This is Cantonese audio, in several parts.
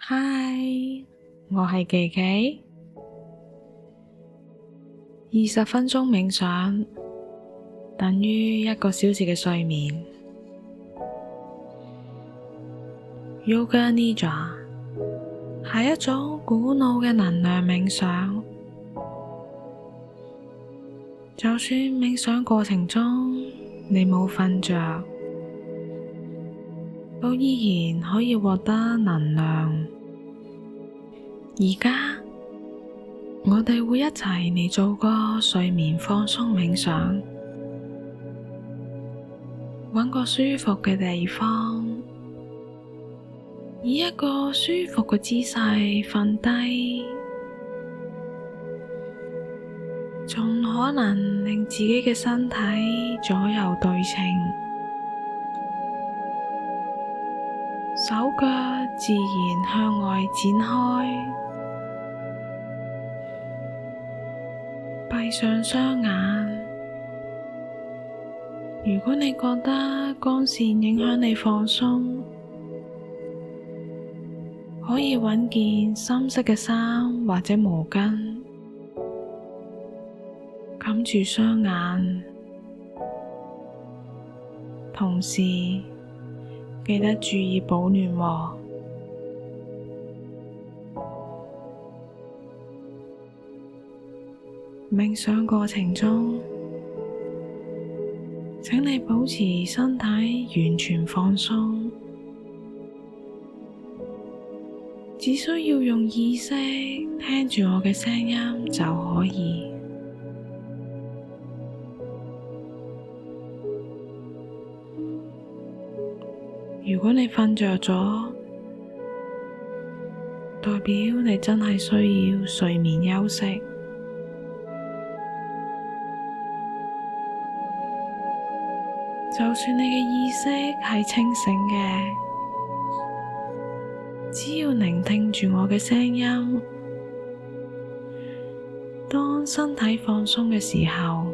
嗨，我係琪琪。20分鐘冥想等於1個小時嘅睡眠。Yoga Nidra 係一種古老嘅能量冥想，就算冥想過程中你冇瞓着，都依然可以獲得能量。而家我哋會一齊嚟做個睡眠放鬆冥想，搵個舒服嘅地方，以一個舒服嘅姿勢瞓低，盡可能令自己嘅身體左右對稱，手腳自然向外展開，閉上雙眼。如果你覺得光線影響你放鬆，可以搵件深色嘅衫或者毛巾冚住雙眼，同時記得注意保暖喎。冥想過程中，請你保持身體完全放鬆，只需要用意識聽住我嘅聲音就可以。如果你瞓着咗，代表你真係需要睡眠休息。就算你嘅意識係清醒嘅，只要聆聽住我嘅聲音，當身體放鬆嘅時候，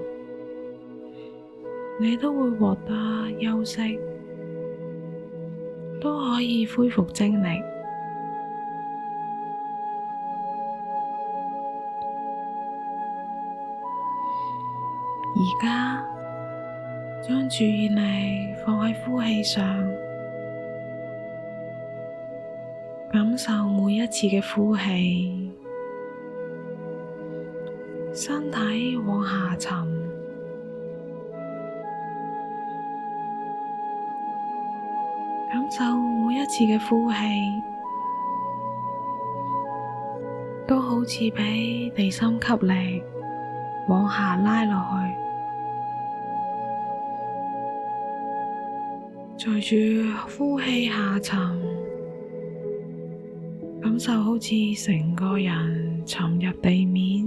你都會獲得休息，都可以恢復精力。而家將注意力放喺呼氣上，感受每一次嘅呼氣，身體往下沉，感受每一次嘅呼氣，都好似俾地心吸力往下拉落去。隨住呼氣下沉，感受好似成個人沉入地面。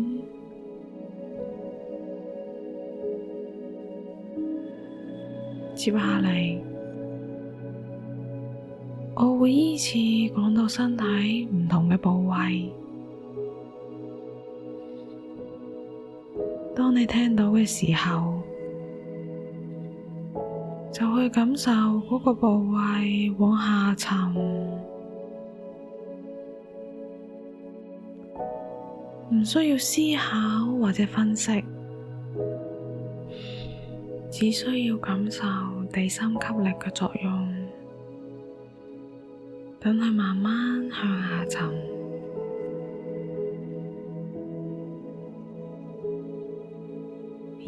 接下嚟，我會依次講到身體唔同嘅部位，當你聽到嘅時候，就去感受嗰個部位往下沉，唔需要思考或者分析，只需要感受地心吸力嘅作用，等佢慢慢向下沉。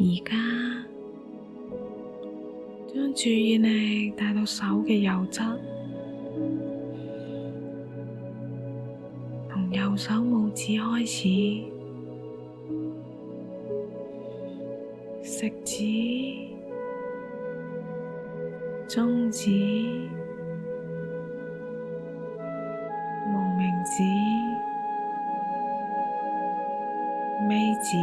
而家將注意力帶到手嘅右側，從右手拇指開始，食指、中指、無名指、尾指、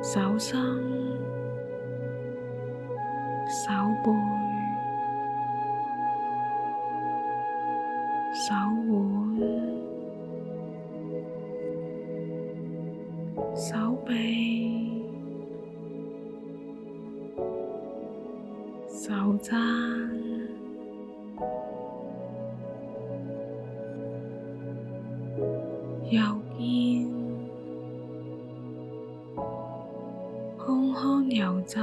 手心、手背、手腕、手臂、手踭、右肩、胸腔右側、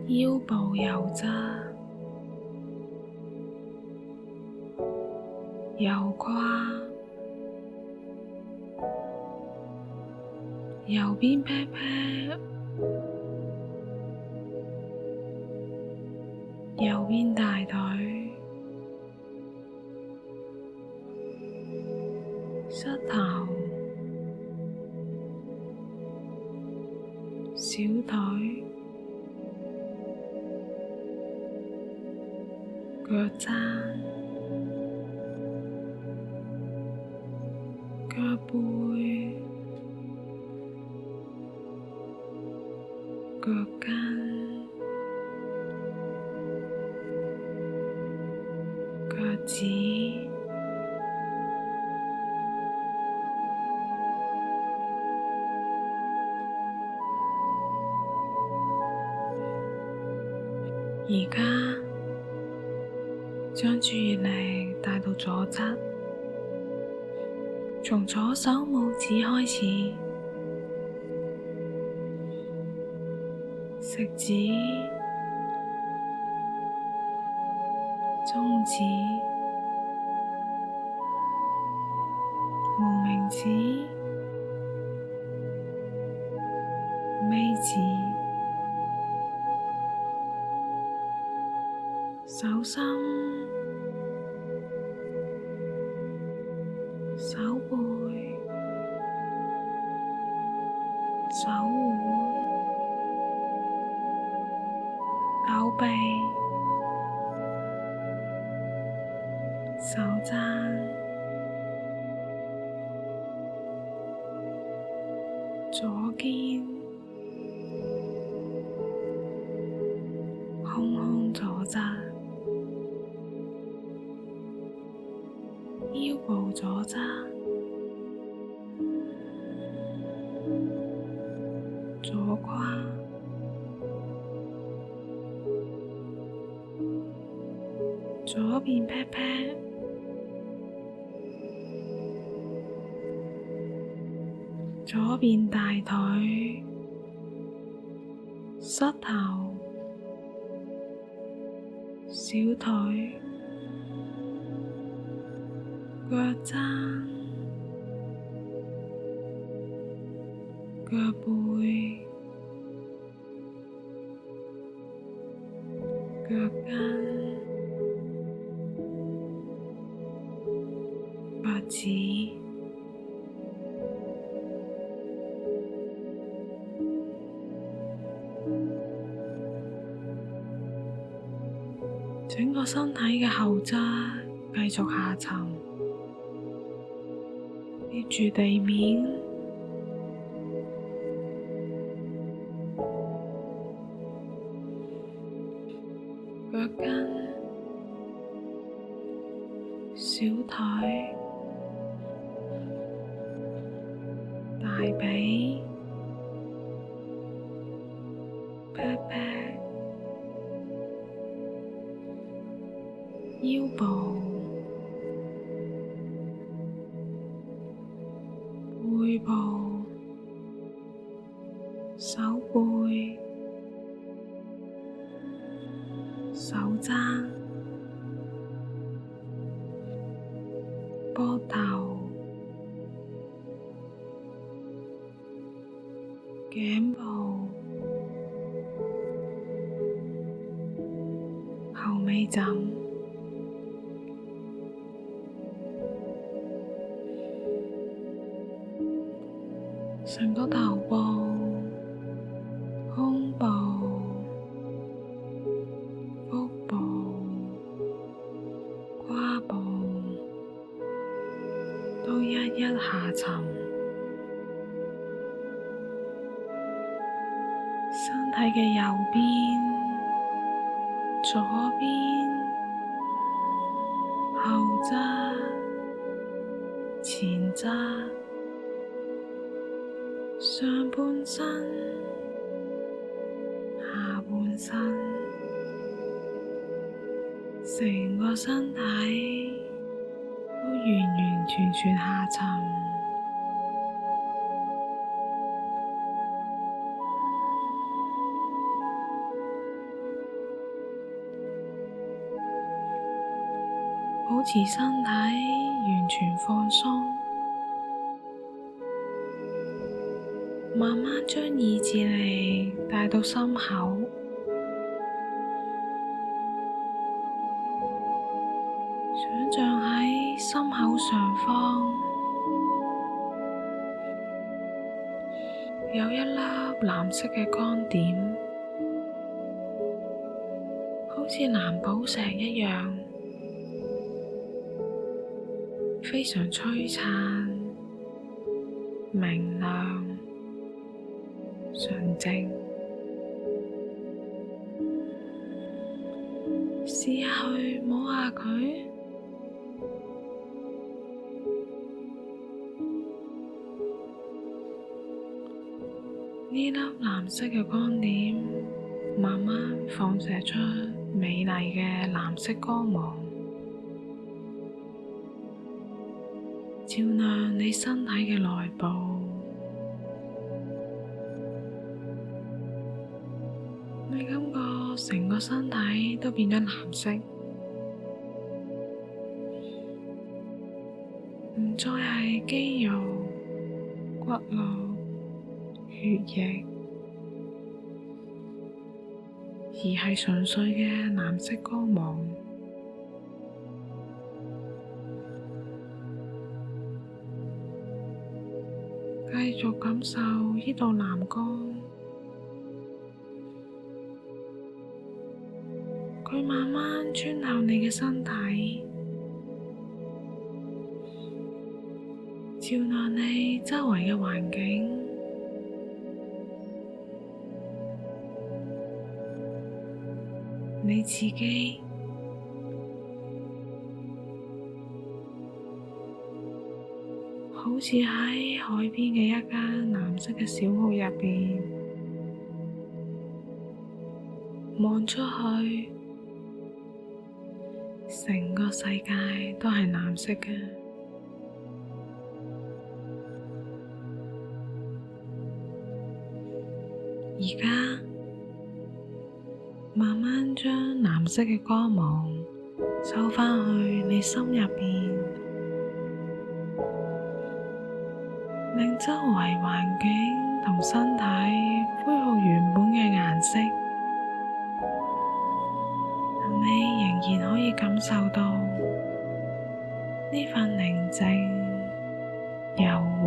腰部右側、右胯、右邊屁屁、右邊大腿、膝頭、小腿、腳踭、腳背、腳跟、腳趾、而家將注意力帶到左側，從左手拇指開始，食指、中指、無名指、尾指、手心、手背、手腕、手臂、手踭、左肩、胸腔左側、腰部左側、左胯、左邊屁屁、左邊大腿、膝頭、小腿、腳踭、腳背、腳跟、腳趾、整個身體嘅後側繼續下沉，貼住地面，腳跟、小腿、大髀、屁屁、腰部、背部、手背、手踭、膊頭、頸部、後尾枕，成個頭部、胸部、腹部、胯部都一一下沉，身體嘅右邊、左邊、後側、前側、上半身、下半身、成個身體都完完全全下沉，保持身體完全放鬆，慢慢將意志力帶到心口，想像喺心口上方有一粒藍色嘅光點，好似藍寶石一樣，非常璀璨、明亮、純淨。試下去摸下佢，呢粒藍色嘅光點慢慢放射出美麗嘅藍色光芒，照亮你身體嘅內部。你感覺成個身體都變咗藍色，唔再係肌肉、骨骼、血液，而係純粹嘅藍色光芒。繼續感受呢道藍光，佢慢慢穿透你嘅身體，照亮你周圍嘅環境，你自己，好似喺海邊嘅一間藍色嘅小屋入邊，望出去，成個世界都係藍色嘅。而家慢慢將藍色嘅光芒收返去你心入邊，令周圍環境同身體恢復原本嘅顏色，你仍然可以感受到呢份寧靜、柔和，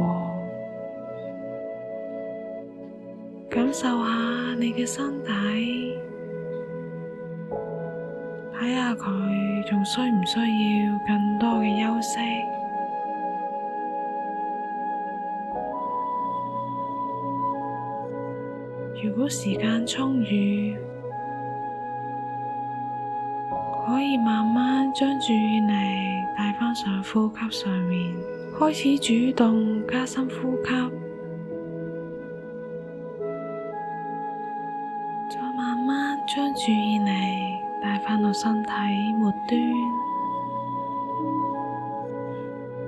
感受下你嘅身體，睇下佢仲需唔需要更多嘅休息。如果時間充裕，可以慢慢將注意力帶返上呼吸上面，開始主動加深呼吸，再慢慢將注意力帶返到身體末端，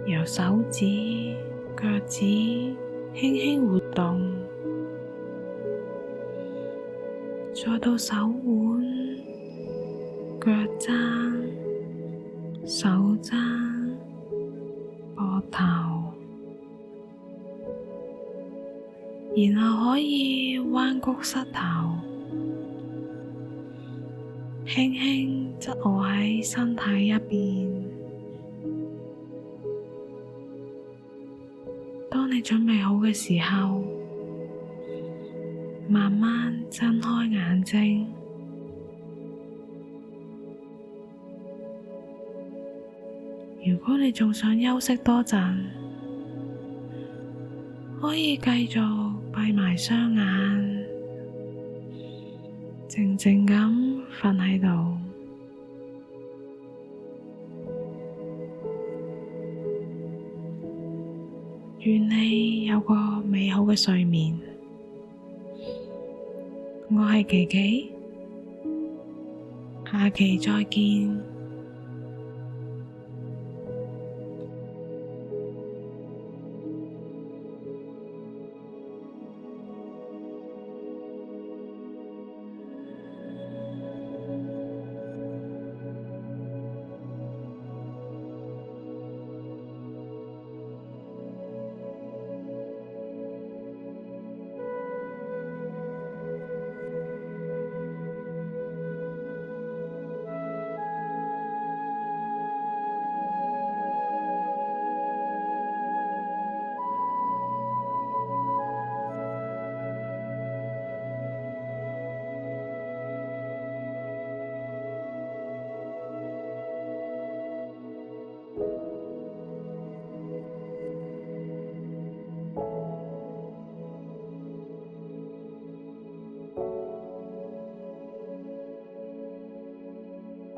由手指、腳趾輕輕活動，再到手腕、腳踭、手踭、膊頭，然後可以彎曲膝頭，輕輕側臥喺身體入邊。當你準備好嘅時候，慢慢睜開眼睛。如果你仲想休息多陣，可以繼續閉埋雙眼，靜靜咁瞓喺度。願你有個美好嘅睡眠。我係琪琪，下期再見。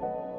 you.